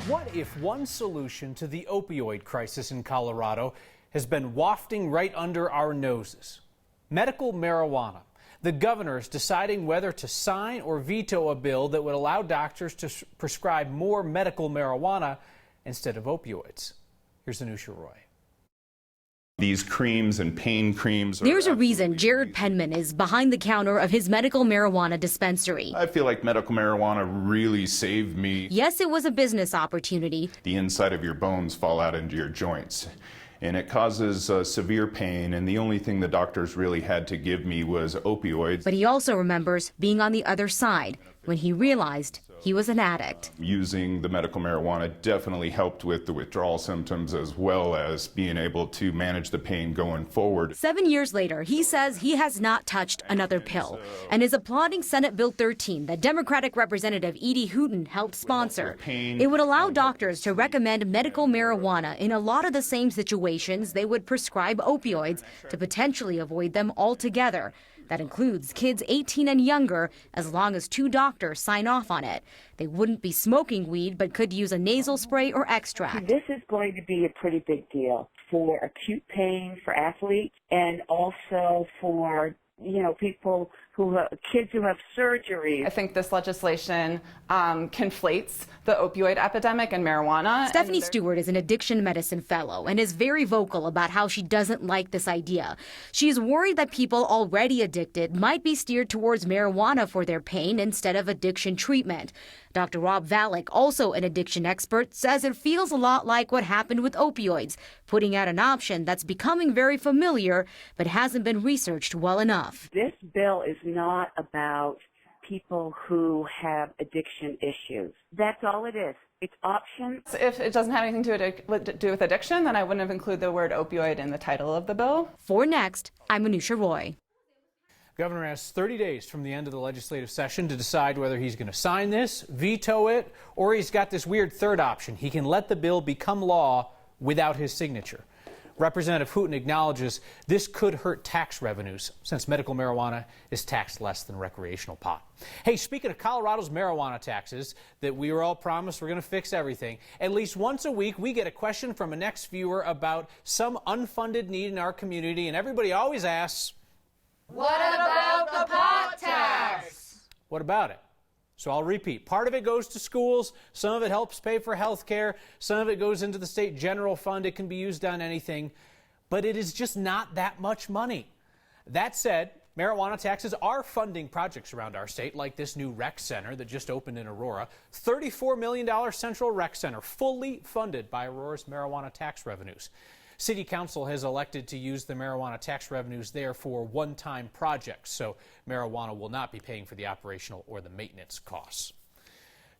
What if one solution to the opioid crisis in Colorado has been wafting right under our noses? Medical marijuana. The governor is deciding whether to sign or veto a bill that would allow doctors to prescribe more medical marijuana instead of opioids. Here's Anusha Roy. These creams and pain creams. There's a reason Jared Penman is behind the counter of his medical marijuana dispensary. I feel like medical marijuana really saved me. Yes, it was a business opportunity. The inside of your bones fall out into your joints, and it causes severe pain, and the only thing the doctors really had to give me was opioids. But he also remembers being on the other side when he realized he was an addict. Using the medical marijuana definitely helped with the withdrawal symptoms as well as being able to manage the pain going forward. 7 years later, he says he has not touched another pill and is applauding Senate Bill 13 that Democratic Representative Edie Hooten helped sponsor. It would allow doctors to recommend medical marijuana in a lot of the same situations they would prescribe opioids to potentially avoid them altogether. That includes kids 18 and younger, as long as 2 doctors sign off on it. They wouldn't be smoking weed, but could use a nasal spray or extract. This is going to be a pretty big deal for acute pain for athletes and also for, people kids who have surgery. I think this legislation conflates the opioid epidemic and marijuana. Stephanie Stewart is an addiction medicine fellow and is very vocal about how she doesn't like this idea. She's worried that people already addicted might be steered towards marijuana for their pain instead of addiction treatment. Dr. Rob Valek, also an addiction expert, says it feels a lot like what happened with opioids, putting out an option that's becoming very familiar but hasn't been researched well enough. This bill is not about people who have addiction issues. That's all it is. It's options. If it doesn't have anything to do with addiction, then I wouldn't have included the word opioid in the title of the bill. For Next, I'm Anusha Roy. Governor has 30 days from the end of the legislative session to decide whether he's going to sign this, veto it, or he's got this weird third option. He can let the bill become law without his signature. Representative Hooten acknowledges this could hurt tax revenues since medical marijuana is taxed less than recreational pot. Hey, speaking of Colorado's marijuana taxes that we were all promised we're going to fix everything, at least once a week we get a question from a Next viewer about some unfunded need in our community, and everybody always asks, what about the pot tax? What about it? So I'll repeat. Part of it goes to schools. Some of it helps pay for health care. Some of it goes into the state general fund. It can be used on anything. But it is just not that much money. That said, marijuana taxes are funding projects around our state, like this new rec center that just opened in Aurora. $34 million Central Rec Center, fully funded by Aurora's marijuana tax revenues. City Council has elected to use the marijuana tax revenues there for one-time projects, so marijuana will not be paying for the operational or the maintenance costs.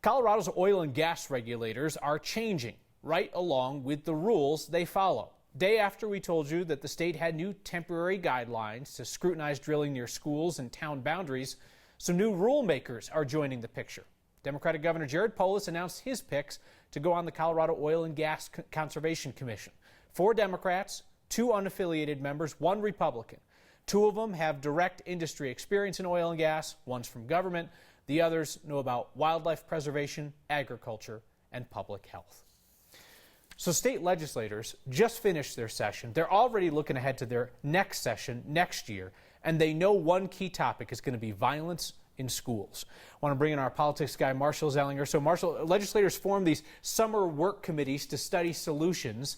Colorado's oil and gas regulators are changing right along with the rules they follow. Day after we told you that the state had new temporary guidelines to scrutinize drilling near schools and town boundaries, some new rule makers are joining the picture. Democratic Governor Jared Polis announced his picks to go on the Colorado Oil and Gas Conservation Commission. 4 Democrats, 2 unaffiliated members, 1 Republican. 2 of them have direct industry experience in oil and gas. One's from government. The others know about wildlife preservation, agriculture, and public health. So state legislators just finished their session. They're already looking ahead to their next session next year, and they know one key topic is going to be violence in schools. I want to bring in our politics guy, Marshall Zellinger. So, Marshall, legislators formed these summer work committees to study solutions.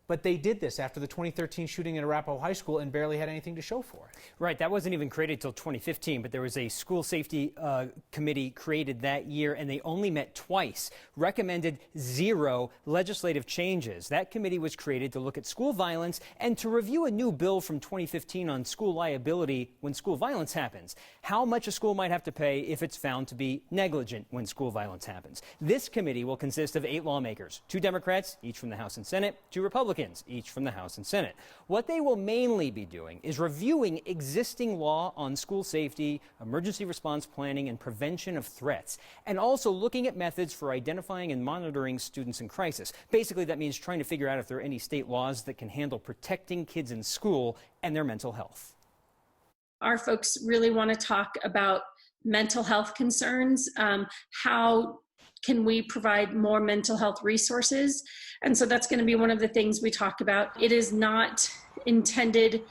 But they did this after the 2013 shooting at Arapahoe High School and barely had anything to show for it. Right. That wasn't even created until 2015, but there was a school safety committee created that year, and they only met twice, recommended 0 legislative changes. That committee was created to look at school violence and to review a new bill from 2015 on school liability when school violence happens. How much a school might have to pay if it's found to be negligent when school violence happens. This committee will consist of 8 lawmakers, 2 Democrats, each from the House and Senate, 2 Republicans, each from the House and Senate. What they will mainly be doing is reviewing existing law on school safety, emergency response planning, and prevention of threats, and also looking at methods for identifying and monitoring students in crisis. Basically, that means trying to figure out if there are any state laws that can handle protecting kids in school and their mental health. Our folks really want to talk about mental health concerns, how Can we provide more mental health resources? And so that's going to be one of the things we talk about. It is not intended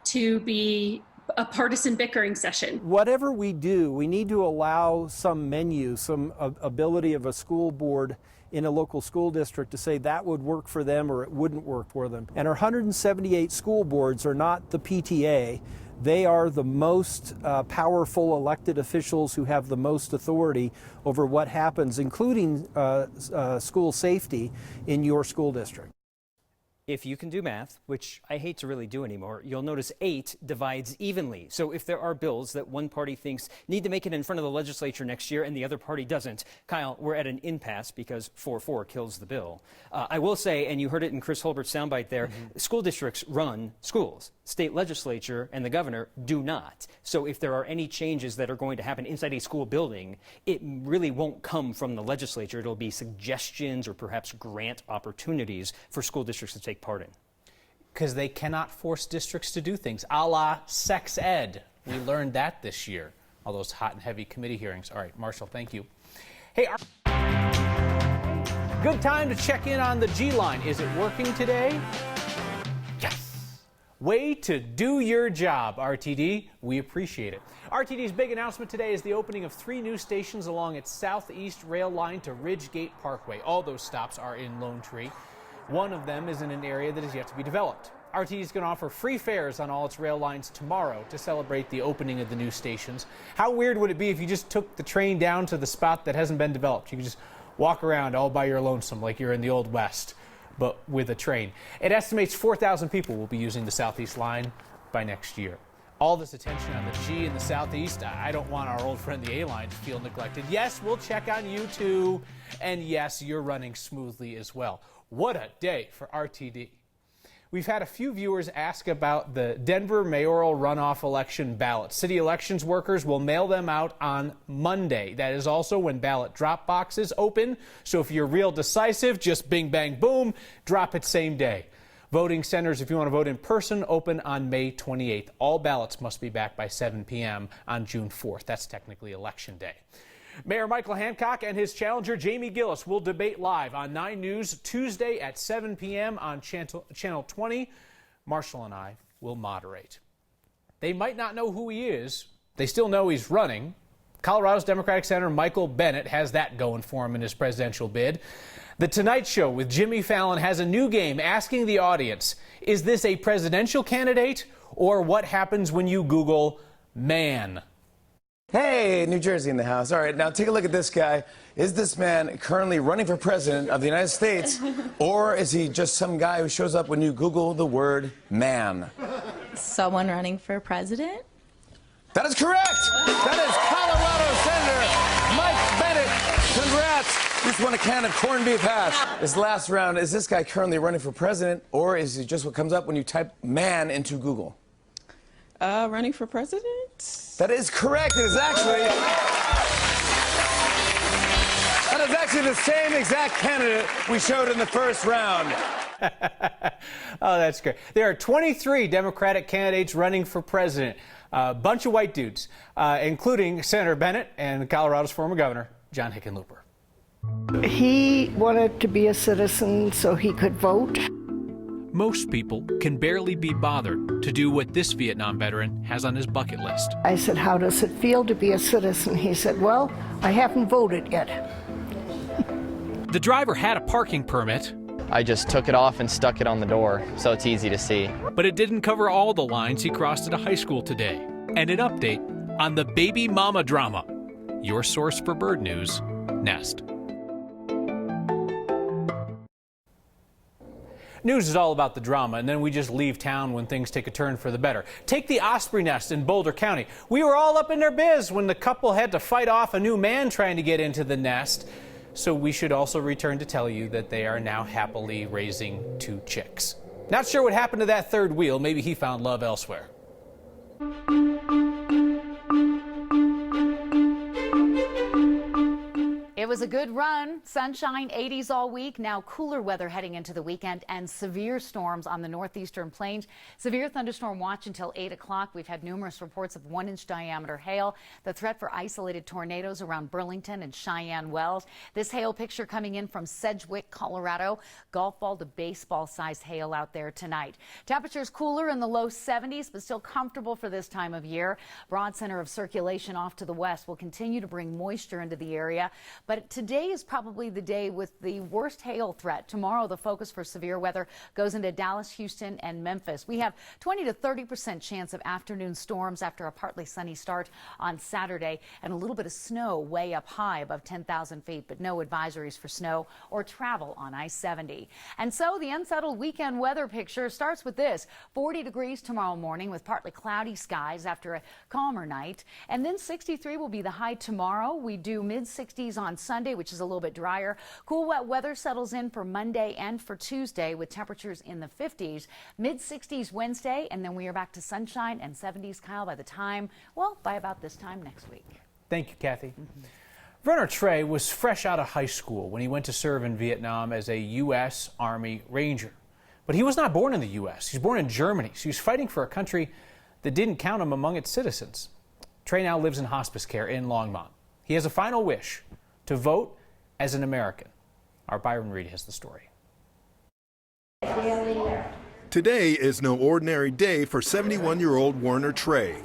to be a partisan bickering session. Whatever we do, we need to allow some menu, some ability of a school board in a local school district to say that would work for them or it wouldn't work for them. And our 178 school boards are not the PTA. They are the most powerful elected officials who have the most authority over what happens, including school safety in your school district. If you can do math, which I hate to really do anymore, you'll notice 8 divides evenly. So if there are bills that one party thinks need to make it in front of the legislature next year and the other party doesn't, Kyle, we're at an impasse because 4-4 kills the bill. I will say, and you heard it in Chris Holbert's soundbite there, school districts run schools. State legislature and the governor do not. So if there are any changes that are going to happen inside a school building, it really won't come from the legislature. It'll be suggestions or perhaps grant opportunities for school districts to take part in. Because they cannot force districts to do things, a la sex ed. We learned that this year, all those hot and heavy committee hearings. All right, Marshall, thank you. Hey, good time to check in on the G line. Is it working today? Yes. Way to do your job, RTD. We appreciate it. RTD's big announcement today is the opening of 3 new stations along its southeast rail line to Ridgegate Parkway. All those stops are in Lone Tree. One of them is in an area that is yet to be developed. RTD is going to offer free fares on all its rail lines tomorrow to celebrate the opening of the new stations. How weird would it be if you just took the train down to the spot that hasn't been developed? You could just walk around all by your lonesome like you're in the Old West, but with a train. It estimates 4,000 people will be using the Southeast line by next year. All this attention on the G in the Southeast, I don't want our old friend the A-line to feel neglected. Yes, we'll check on you too, and yes, you're running smoothly as well. What a day for RTD. We've had a few viewers ask about the Denver mayoral runoff election ballots. City elections workers will mail them out on Monday. That is also when ballot drop boxes open. So if you're real decisive, just bing, bang, boom, drop it same day. Voting centers, if you want to vote in person, open on May 28th. All ballots must be back by 7 p.m. on June 4th. That's technically Election Day. Mayor Michael Hancock and his challenger Jamie Gillis will debate live on 9 News Tuesday at 7 p.m. on Channel 20. Marshall and I will moderate. They might not know who he is. They still know he's running. Colorado's Democratic Senator Michael Bennet has that going for him in his presidential bid. The Tonight Show with Jimmy Fallon has a new game asking the audience, is this a presidential candidate or what happens when you Google man? Hey, New Jersey in the house. All right, now take a look at this guy. Is this man currently running for president of the United States, or is he just some guy who shows up when you Google the word man? Someone running for president? That is correct! That is Colorado Senator Mike Bennett. Congrats! Just won a can of corned beef hash. This last round, is this guy currently running for president, or is he just what comes up when you type man into Google? Running for president? That is correct. It is actually... That is actually the same exact candidate we showed in the first round. Oh, that's great. There are 23 Democratic candidates running for president. A bunch of white dudes, including Senator Bennett and Colorado's former governor, John Hickenlooper. He wanted to be a citizen so he could vote. Most people can barely be bothered to do what this Vietnam veteran has on his bucket list. I said, how does it feel to be a citizen? He said, well, I haven't voted yet. The driver had a parking permit. I just took it off and stuck it on the door, so it's easy to see. But it didn't cover all the lines he crossed at a high school today. And an update on the baby mama drama. Your source for bird news, Nest. News is all about the drama, and then we just leave town when things take a turn for the better. Take the Osprey nest in Boulder County. We were all up in their biz when the couple had to fight off a new man trying to get into the nest. So we should also return to tell you that they are now happily raising 2 chicks. Not sure what happened to that third wheel. Maybe he found love elsewhere. It was was a good run. Sunshine, 80s all week. Now cooler weather heading into the weekend and severe storms on the northeastern plains. Severe thunderstorm watch until 8 o'clock. We've had numerous reports of 1-inch diameter hail. The threat for isolated tornadoes around Burlington and Cheyenne Wells. This hail picture coming in from Sedgwick, Colorado. Golf ball to baseball sized hail out there tonight. Temperatures cooler in the low 70s, but still comfortable for this time of year. Broad center of circulation off to the west will continue to bring moisture into the area. But today is probably the day with the worst hail threat. Tomorrow, the focus for severe weather goes into Dallas, Houston, and Memphis. We have 20 to 30% chance of afternoon storms after a partly sunny start on Saturday, and a little bit of snow way up high above 10,000 feet, but no advisories for snow or travel on I-70. And so the unsettled weekend weather picture starts with this: 40 degrees tomorrow morning with partly cloudy skies after a calmer night, and then 63 will be the high tomorrow. We do mid-60s on Sunday, which is a little bit drier. Cool, wet weather settles in for Monday and for Tuesday with temperatures in the 50s. Mid-60s Wednesday, and then we are back to sunshine and 70s, Kyle, by about this time next week. Thank you, Kathy. Werner Trey was fresh out of high school when he went to serve in Vietnam as a U.S. Army Ranger. But he was not born in the U.S. He was born in Germany, so he was fighting for a country that didn't count him among its citizens. Trey now lives in hospice care in Longmont. He has a final wish: to vote as an American. Our Byron Reed has the story. Today is no ordinary day for 71-year-old Werner Trey.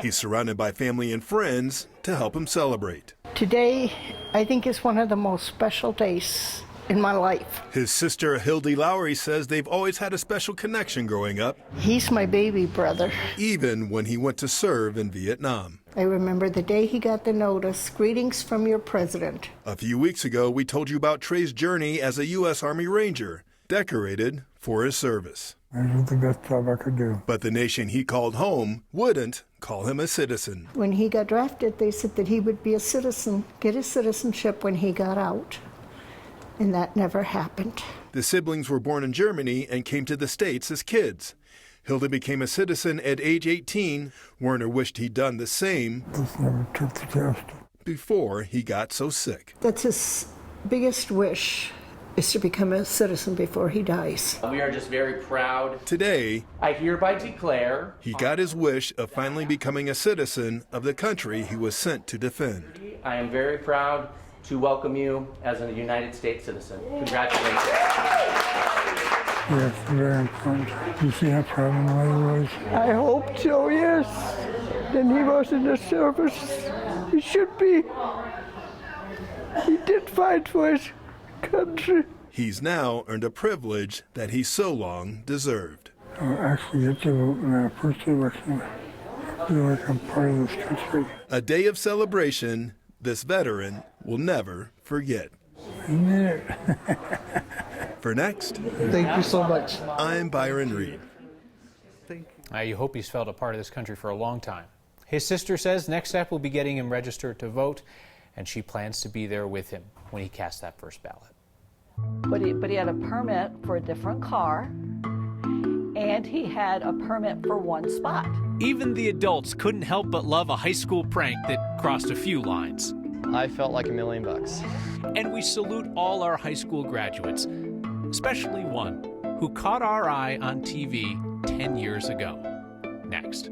He's surrounded by family and friends to help him celebrate. Today, I think, is one of the most special days in my life. His sister Hildy Lowry says they've always had a special connection growing up. He's my baby brother. Even when he went to serve in Vietnam. I remember the day he got the notice, "Greetings from your president." A few weeks ago, we told you about Trey's journey as a U.S. Army Ranger, decorated for his service. I did the best job I could do. But the nation he called home wouldn't call him a citizen. When he got drafted, they said that he would be a citizen, get his citizenship when he got out. And that never happened. The siblings were born in Germany and came to the States as kids. Hilda became a citizen at age 18. Werner wished he'd done the same. Just never took the test. Before he got so sick. That's his biggest wish, is to become a citizen before he dies. We are just very proud. Today, I hereby declare he got his wish of finally becoming a citizen of the country he was sent to defend. I am very proud to welcome you as a United States citizen. Congratulations. Yes, very important. You see how proud I was? I hope so, yes. Then he was in the service. He should be. He did fight for his country. He's now earned a privilege that he so long deserved. I actually get to vote in our first election. I feel like I'm part of this country. A day of celebration this veteran will never forget. For Next, thank you so much. I'm Byron Reed. You hope he's felt a part of this country for a long time. His sister says next step will be getting him registered to vote, and she plans to be there with him when he casts that first ballot. But he had a permit for a different car, and he had a permit for one spot. Even the adults couldn't help but love a high school prank that crossed a few lines. I felt like $1 million. And we salute all our high school graduates, especially one who caught our eye on TV 10 years ago. Next.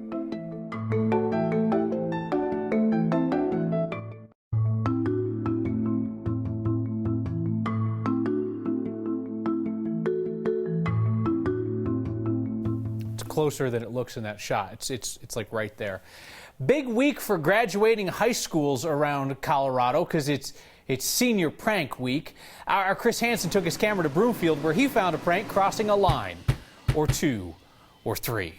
Closer than it looks in that shot. It's like right there. Big week for graduating high schools around Colorado because it's senior prank week. Our Chris Hansen took his camera to Broomfield where he found a prank crossing a line or two or three.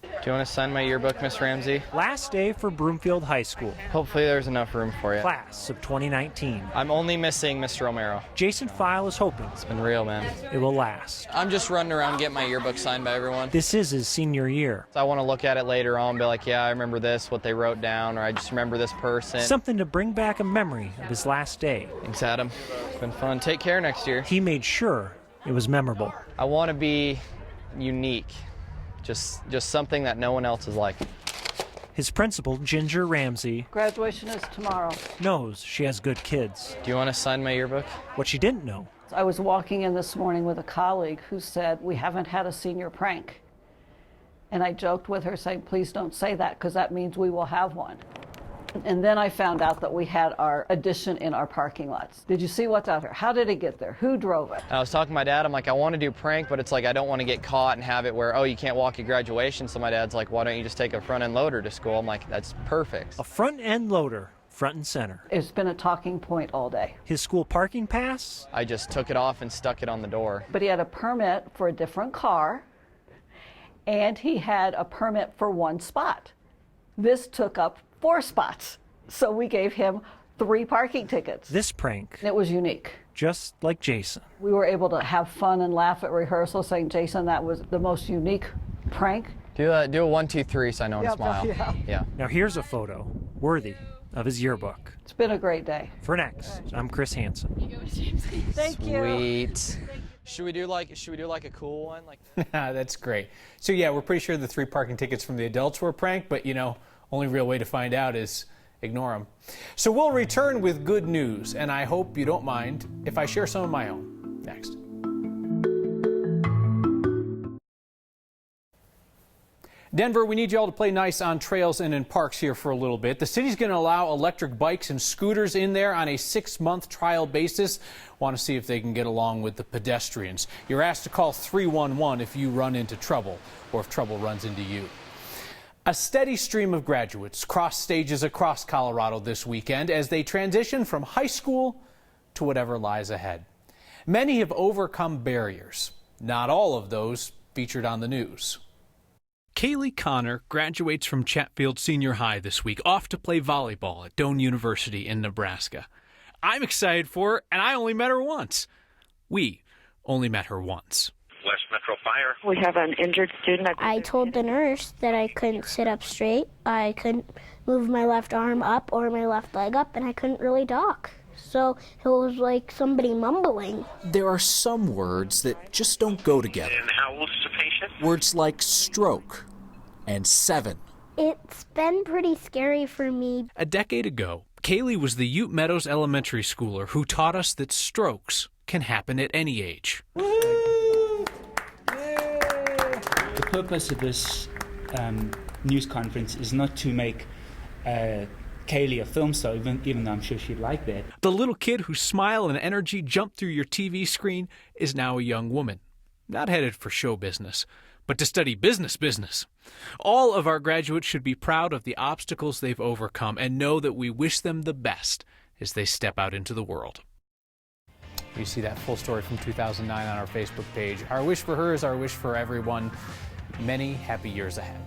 Do you want to sign my yearbook, Miss Ramsey? Last day for Broomfield High School. Hopefully there's enough room for you. Class of 2019. I'm only missing Mr. Romero. Jason File is hoping it's been real, man. It will last. I'm just running around getting my yearbook signed by everyone. This is his senior year. I want to look at it later on and be like, yeah, I remember this, what they wrote down, or I just remember this person. Something to bring back a memory of his last day. Thanks, Adam. It's been fun. Take care next year. He made sure it was memorable. I want to be unique. Just something that no one else is like. His principal, Ginger Ramsey, Graduation is tomorrow. knows she has good kids. Do you want to sign my yearbook? What she didn't know, I was walking in this morning with a colleague who said, we haven't had a senior prank. And I joked with her saying, please don't say that because that means we will have one. And then I found out that we had our addition in our parking lots. Did you see what's out here? How did it get there? Who drove it? I was talking to my dad. I'm like, I want to do prank, but it's like I don't want to get caught and have it where, oh, you can't walk at graduation. So my dad's like, why don't you just take a front end loader to school? I'm like, that's perfect. a front-end loader, front and center. It's been a talking point all day. His school parking pass, I just took it off and stuck it on the door. But he had a permit for a different car, and he had a permit for one spot. This took up 4 spots. So we gave him 3 parking tickets. this prank, It was unique. just like Jason. We were able to have fun and laugh at rehearsal, saying, Jason, that was the most unique prank. Do a 1, 2, 3 so I know and smile. Yeah. Now here's a photo worthy of his yearbook. It's been a great day. For next, I'm Chris Hansen. Thank you. Sweet. Should we do like a cool one? Like That's great. So yeah, we're pretty sure the 3 parking tickets from the adults were a prank, but you know, only real way to find out is ignore them. So we'll return with good news, and I hope you don't mind if I share some of my own next. Denver, we need you all to play nice on trails and in parks here for a little bit. The city's going to allow electric bikes and scooters in there on a 6-month trial basis. Want to see if they can get along with the pedestrians. You're asked to call 311 if you run into trouble or if trouble runs into you. A steady stream of graduates crossed stages across Colorado this weekend as they transition from high school to whatever lies ahead. Many have overcome barriers. Not all of those featured on the news. Kaylee Connor graduates from Chatfield Senior High this week, off to play volleyball at Doane University in Nebraska. I'm excited for her, and I only met her once. We only met her once. West Metro Fire. We have an injured student. I told the nurse that I couldn't sit up straight, I couldn't move my left arm up or my left leg up, and I couldn't really talk. So it was like somebody mumbling. There are some words that just don't go together. And how old is the patient? Words like stroke and 7. It's been pretty scary for me. A decade ago, Kaylee was the Ute Meadows elementary schooler who taught us that strokes can happen at any age. The purpose of this news conference is not to make Kaylee a film star, even though I'm sure she'd like that. The little kid whose smile and energy jumped through your TV screen is now a young woman, not headed for show business, but to study business. All of our graduates should be proud of the obstacles they've overcome and know that we wish them the best as they step out into the world. You see that full story from 2009 on our Facebook page. Our wish for her is our wish for everyone. Many happy years ahead.